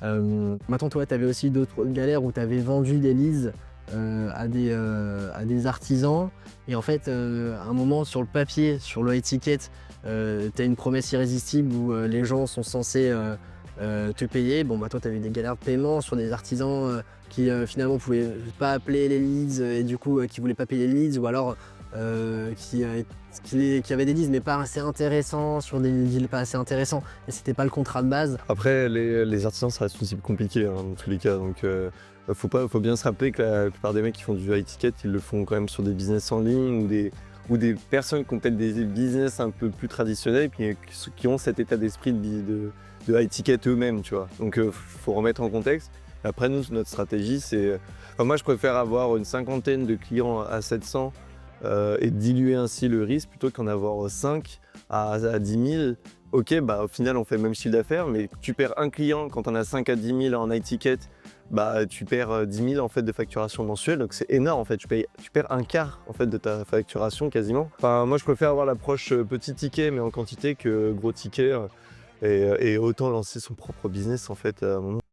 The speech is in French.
Maintenant, toi, tu avais aussi d'autres galères où tu avais vendu des leads à des artisans et en fait, à un moment sur le papier, sur le high ticket, tu as une promesse irrésistible où les gens sont censés te payer. Bon, bah, toi, tu avais des galères de paiement sur des artisans qui finalement pouvaient pas appeler les leads et du coup qui voulaient pas payer les leads ou alors qui avaient des leads mais pas assez intéressants sur des deals pas assez intéressants et c'était pas le contrat de base. Après, les artisans, ça reste une cible compliquée dans tous les cas. Donc, faut bien se rappeler que la plupart des mecs qui font du high ticket, ils le font quand même sur des business en ligne ou des personnes qui ont peut-être des business un peu plus traditionnels et qui ont cet état d'esprit de high ticket eux-mêmes, tu vois. Donc, faut remettre en contexte. Après, nous, notre stratégie, c'est. Enfin, moi, je préfère avoir une cinquantaine de clients à 700 et diluer ainsi le risque plutôt qu'en avoir 5 à 10 000. Ok, bah au final on fait le même chiffre d'affaires, mais tu perds un client quand on a 5 à 10 000 en high ticket, bah tu perds 10 000 en fait de facturation mensuelle, donc c'est énorme en fait, tu perds un quart en fait de ta facturation quasiment. Enfin moi je préfère avoir l'approche petit ticket mais en quantité que gros ticket et autant lancer son propre business en fait à un moment.